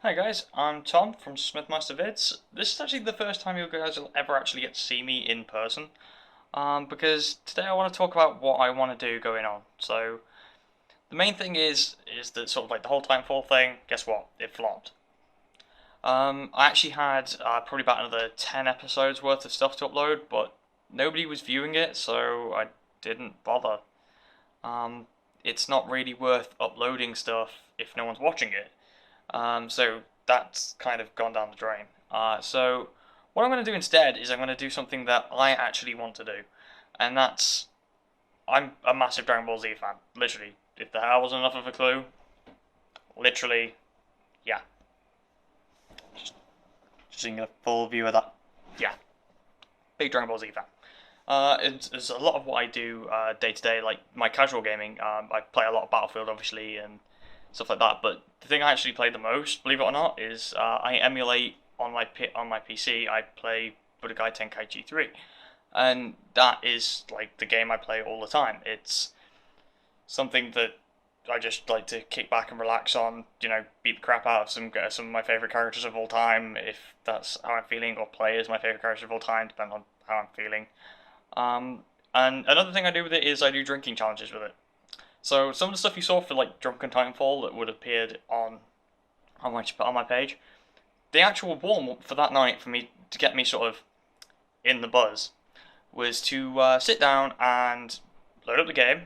Hi guys, I'm Tom from Smithmaster Vids. This is actually the first time you guys will ever actually get to see me in person, because today I want to talk about what I want to do going on. So the main thing is that sort of like the whole Titanfall thing. Guess what? It flopped. I actually had probably about another 10 episodes worth of stuff to upload, but nobody was viewing it, so I didn't bother. Um, it's not really worth uploading stuff if no one's watching it. So that's kind of gone down the drain. So what I'm going to do instead is I'm going to do something that I actually want to do, and that's I'm a massive Dragon Ball Z fan. Literally, if the hair wasn't enough of a clue, literally, yeah. Just seeing a full view of that. Yeah, big Dragon Ball Z fan. It's a lot of what I do day to day, like my casual gaming. I play a lot of Battlefield, obviously, and stuff like that. But the thing I actually play the most, believe it or not, is I emulate on my PC. I play Budokai Tenkaichi 3, and that is like the game I play all the time. It's something that I just like to kick back and relax on. Beat the crap out of some of my favorite characters of all time, if that's how I'm feeling, or play as my favorite characters of all time, depending on how I'm feeling. And another thing I do with it is I do drinking challenges with it. So some of the stuff you saw for like Drunken Titanfall that would have appeared on my page, the actual warm up for that night for me to get me sort of in the buzz was to sit down and load up the game.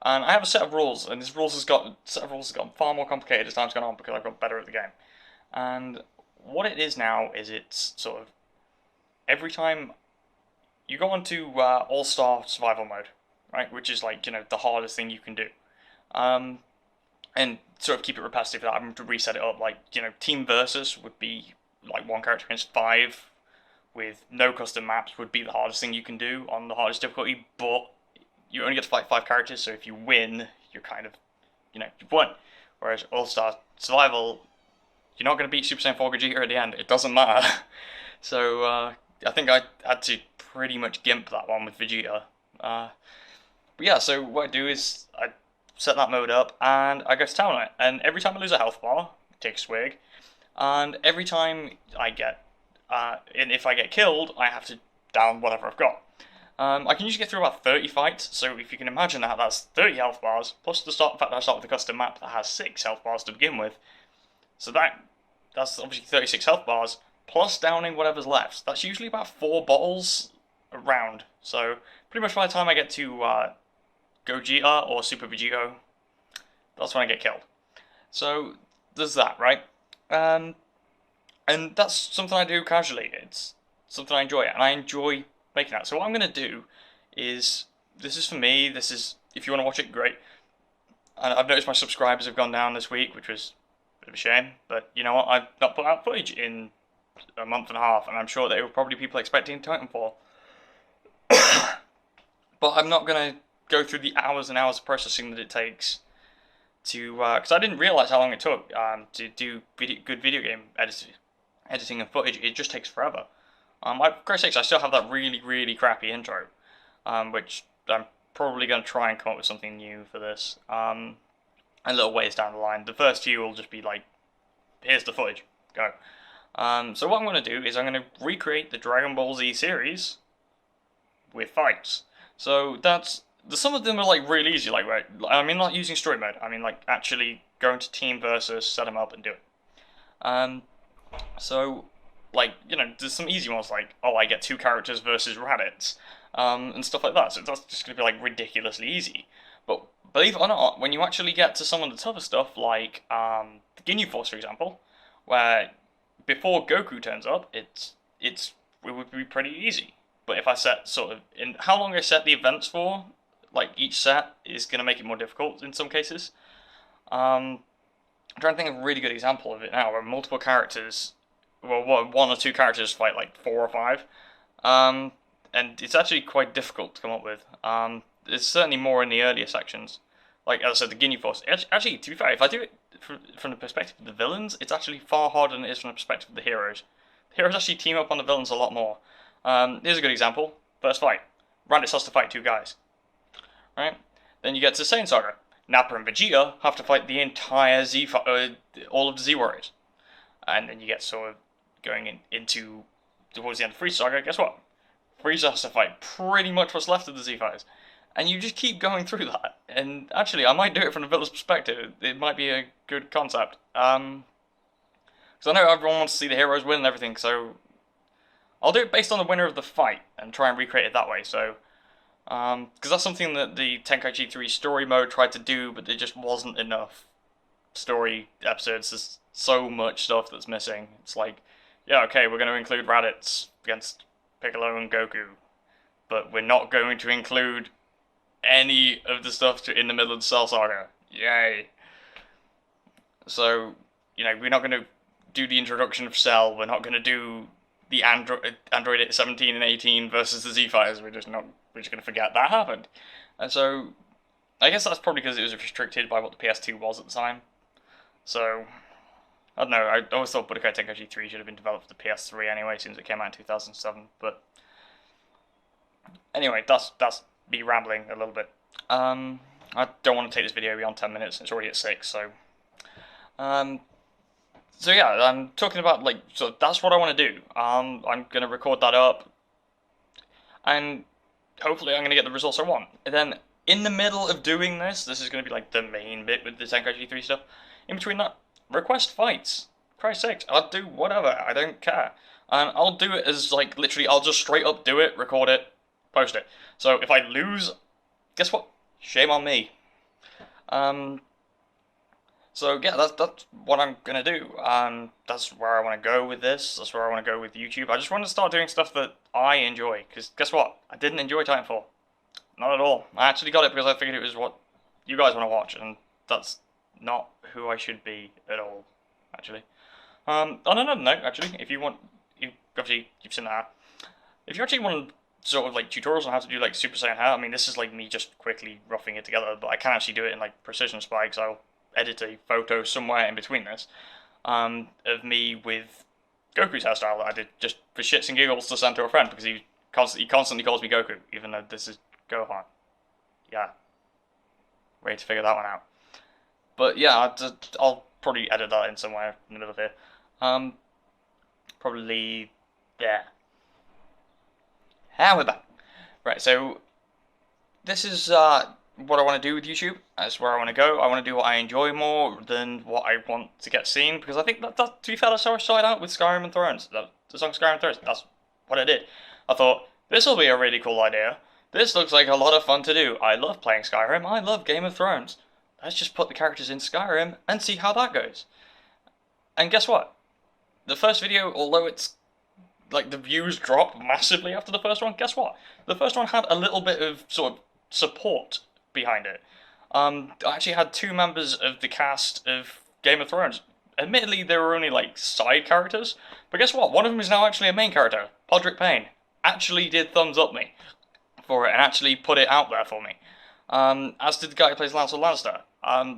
And I have a set of rules, and this set of rules has gotten far more complicated as time's gone on because I've got better at the game. And what it is now is it's sort of every time you go onto All-Star Survival Mode, right, which is like the hardest thing you can do, and sort of keep it repetitive. That I'm to reset it up. Like Team Versus would be like one character against five, with no custom maps would be the hardest thing you can do on the hardest difficulty. But you only get to fight five characters, so if you win, you're kind of you've won. Whereas All-Star Survival, you're not going to beat Super Saiyan 4 Gogeta at the end. It doesn't matter. So I think I had to pretty much gimp that one with Vegeta. But yeah, so what I do is I set that mode up and I go to town on it. And every time I lose a health bar, I take a swig. And every time and if I get killed, I have to down whatever I've got. I can usually get through about 30 fights, so if you can imagine that, that's 30 health bars, plus the fact that I start with a custom map that has 6 health bars to begin with. So that's obviously 36 health bars, plus downing whatever's left. That's usually about 4 bottles around. So pretty much by the time I get to Gogeta or Super Vegito, that's when I get killed. So there's that, right? And that's something I do casually. It's something I enjoy, and I enjoy making that. So what I'm going to do is, this is for me, this is, if you want to watch it, great. And I've noticed my subscribers have gone down this week, which was a bit of a shame, but you know what, I've not put out footage in a month and a half, and I'm sure there were probably people expecting Titanfall. But I'm not going to go through the hours and hours of processing that it takes to, because I didn't realise how long it took to do good video game editing and footage. It just takes forever. For Christ's sakes, I still have that really, really crappy intro, which I'm probably going to try and come up with something new for this. A little ways down the line. The first few will just be like, here's the footage, go. So what I'm going to do is I'm going to recreate the Dragon Ball Z series with fights. So some of them are like really easy, like right. I mean, not using story mode. I mean, like actually going to team versus, set them up and do it. So like there's some easy ones like I get 2 characters versus Raditz, and stuff like that. So that's just gonna be like ridiculously easy. But believe it or not, when you actually get to some of the tougher stuff, like the Ginyu Force, for example, where before Goku turns up, it would be pretty easy. But if I set sort of in how long I set the events for, like each set is gonna make it more difficult in some cases. I'm trying to think of a really good example of it now, where multiple characters, well, one or 2 characters fight like 4 or 5, and it's actually quite difficult to come up with. There's certainly more in the earlier sections. Like as I said, the Ginyu Force. Actually, to be fair, if I do it from the perspective of the villains, it's actually far harder than it is from the perspective of the heroes. The heroes actually team up on the villains a lot more. Here's a good example. First fight. Raditz has to fight 2 guys. Right? Then you get to Saiyan Saga. Nappa and Vegeta have to fight the entire all of the Z Warriors. and then you get sort of going into towards the end of Frieza Saga. Guess what? Frieza has to fight pretty much what's left of the Z-Fighters. And you just keep going through that. And actually, I might do it from the villain's perspective. It might be a good concept. Because I know everyone wants to see the heroes win and everything, so I'll do it based on the winner of the fight and try and recreate it that way. So, because that's something that the Tenkaichi 3 story mode tried to do, but there just wasn't enough story episodes. There's so much stuff that's missing. It's like, yeah, okay, we're going to include Raditz against Piccolo and Goku, but we're not going to include any of the stuff in the middle of the Cell Saga. Yay. So, you know, we're not going to do the introduction of Cell, we're not going to do the Android 17 and 18 versus the Z-Fighters, we're just going to forget that happened. And so, I guess that's probably because it was restricted by what the PS2 was at the time. So, I don't know, I always thought Budokai Tenkaichi 3 should have been developed for the PS3 anyway, since it came out in 2007, but anyway, that's me rambling a little bit. I don't want to take this video beyond 10 minutes, it's already at 6, so so yeah, I'm talking about, like, so that's what I want to do. I'm going to record that up, and hopefully I'm going to get the results I want. And then, in the middle of doing this is going to be, like, the main bit with the Tenkaichi 3 stuff. In between that, request fights. Christ's sakes, I'll do whatever, I don't care. And I'll do it as, like, literally, I'll just straight up do it, record it, post it. So if I lose, guess what? Shame on me. So yeah, that's what I'm gonna do. That's where I want to go with this. That's where I want to go with YouTube. I just want to start doing stuff that I enjoy. Because guess what? I didn't enjoy Titanfall. Not at all. I actually got it because I figured it was what you guys want to watch, and that's not who I should be at all. Actually. On another note, actually, if you want, obviously you've seen that. If you actually want sort of like tutorials on how to do like Super Saiyan hair, I mean, this is like me just quickly roughing it together, but I can actually do it in like precision spikes. I'll edit a photo somewhere in between this of me with Goku's hairstyle that I did just for shits and giggles to send to a friend because he constantly calls me Goku, even though this is Gohan. Yeah, way to figure that one out. But yeah, I'll probably edit that in somewhere in the middle of here. Probably there. And we're back. Right, so this is what I want to do with YouTube. That's where I want to go. I want to do what I enjoy more than what I want to get seen, because I think that to be fair, that's how I started out with Skyrim and Thrones. The song Skyrim and Thrones, that's what I did. I thought, this will be a really cool idea. This looks like a lot of fun to do. I love playing Skyrim. I love Game of Thrones. Let's just put the characters in Skyrim and see how that goes. And guess what? The first video, although it's like the views dropped massively after the first one, guess what? The first one had a little bit of sort of support behind it. I actually had 2 members of the cast of Game of Thrones. Admittedly, they were only like side characters, but guess what? One of them is now actually a main character. Podrick Payne actually did thumbs up me for it and actually put it out there for me. As did the guy who plays Lancel Lannister.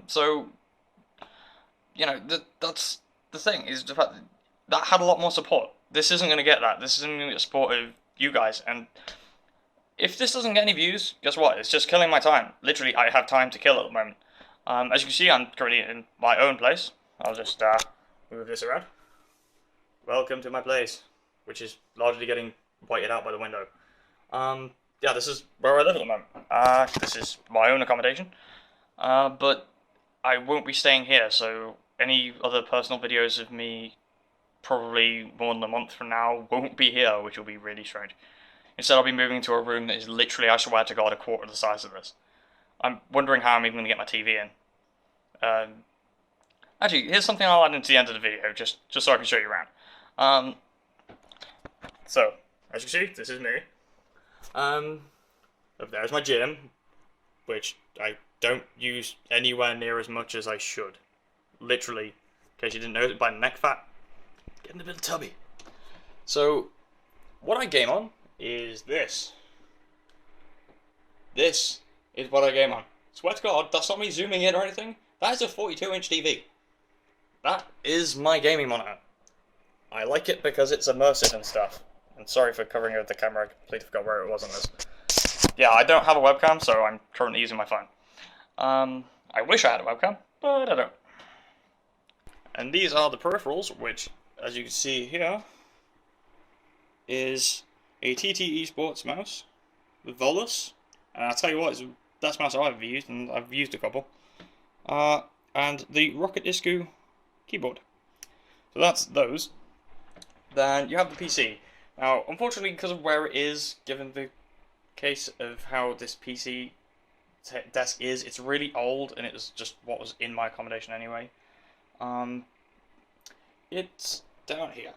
So, you know, that's the thing, is the fact that had a lot more support. This isn't going to get that. This isn't going to get support of you guys. And if this doesn't get any views, guess what? It's just killing my time. Literally, I have time to kill at the moment. As you can see, I'm currently in my own place. I'll just move this around. Welcome to my place, which is largely getting whited out by the window. Yeah, this is where I live at the moment. This is my own accommodation. But I won't be staying here, so any other personal videos of me probably more than a month from now won't be here, which will be really strange. Instead, I'll be moving to a room that is literally, I swear to God, a quarter the size of this. I'm wondering how I'm even going to get my TV in. Actually, here's something I'll add into the end of the video, just so I can show you around. So, as you can see, this is me. Up there is my gym, which I don't use anywhere near as much as I should. Literally, in case you didn't know, by neck fat, getting a bit tubby. So, what I game on is this. This is what I game on. Swear to God, that's not me zooming in or anything. That is a 42-inch TV. That is my gaming monitor. I like it because it's immersive and stuff. And sorry for covering it with the camera, I completely forgot where it was on this. Yeah, I don't have a webcam, so I'm currently using my phone. I wish I had a webcam, but I don't. And these are the peripherals, which, as you can see here, is a TT Esports mouse with Volus. And I'll tell you what, it's the best mouse I've ever used, and I've used a couple. And the Rocket Isku keyboard. So that's those. Then you have the PC. Now, unfortunately, because of where it is, given the case of how this PC desk is, it's really old, and it was just what was in my accommodation anyway. It's down here.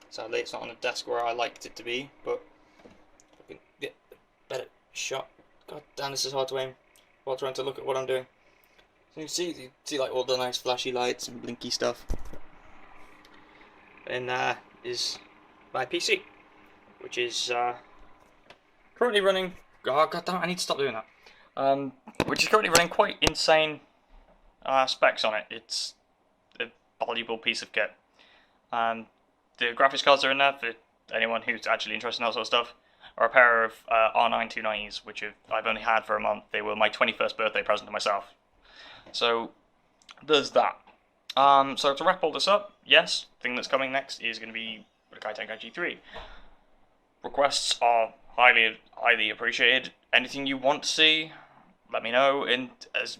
Sadly, it's not on the desk where I liked it to be, but I can get a better shot. God damn, this is hard to aim while trying to look at what I'm doing. So you see like all the nice flashy lights and blinky stuff. And is my PC, which is currently running. Oh god damn! I need to stop doing that. Which is currently running quite insane specs on it. It's a valuable piece of kit. The graphics cards are in there for anyone who's actually interested in that sort of stuff. Are a pair of R9 290s, which I've only had for a month. They were my 21st birthday present to myself. So there's that. So to wrap all this up, yes, the thing that's coming next is going to be Budokai Tenkaichi 3. Requests are highly appreciated. Anything you want to see, let me know.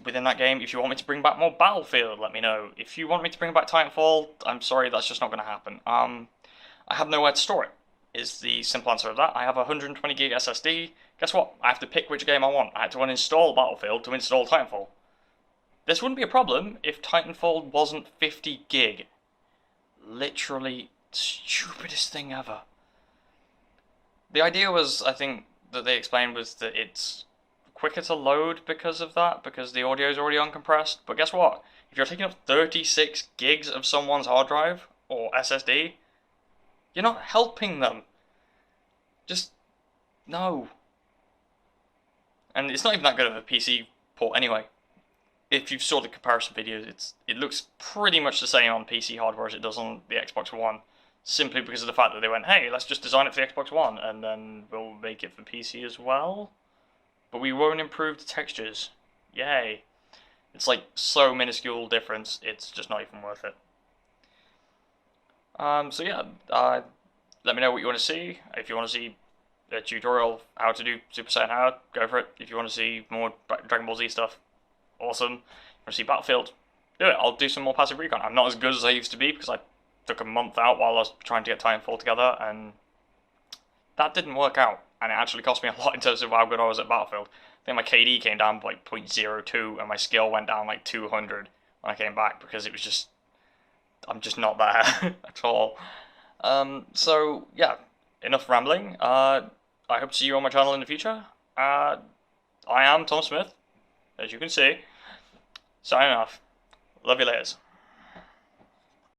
Within that game, if you want me to bring back more Battlefield, let me know. If you want me to bring back Titanfall, I'm sorry, that's just not going to happen. I have nowhere to store it, is the simple answer of that. I have a 120 gig SSD. Guess what? I have to pick which game I want. I had to uninstall Battlefield to install Titanfall. This wouldn't be a problem if Titanfall wasn't 50 gig. Literally stupidest thing ever. The idea was, I think, that they explained was that it's quicker to load because of that, because the audio is already uncompressed. But guess what? If you're taking up 36 gigs of someone's hard drive or SSD, you're not helping them. Just no. And it's not even that good of a PC port anyway. If you saw the comparison videos, it looks pretty much the same on PC hardware as it does on the Xbox One, simply because of the fact that they went, hey, let's just design it for the Xbox One, and then we'll make it for PC as well. But we won't improve the textures. Yay. It's like so minuscule difference, it's just not even worth it. So yeah, let me know what you want to see. If you want to see a tutorial how to do Super Saiyan Hard, go for it. If you want to see more Dragon Ball Z stuff, awesome. If you want to see Battlefield, do it. I'll do some more passive recon. I'm not as good as I used to be because I took a month out while I was trying to get Titanfall together, and that didn't work out. And it actually cost me a lot in terms of how good I was at Battlefield. I think my KD came down by like 0.02, and my skill went down like 200 when I came back because it was just, I'm just not there at all. So yeah, enough rambling. I hope to see you on my channel in the future. I am Tom Smith, as you can see. Signing off. Love you laters.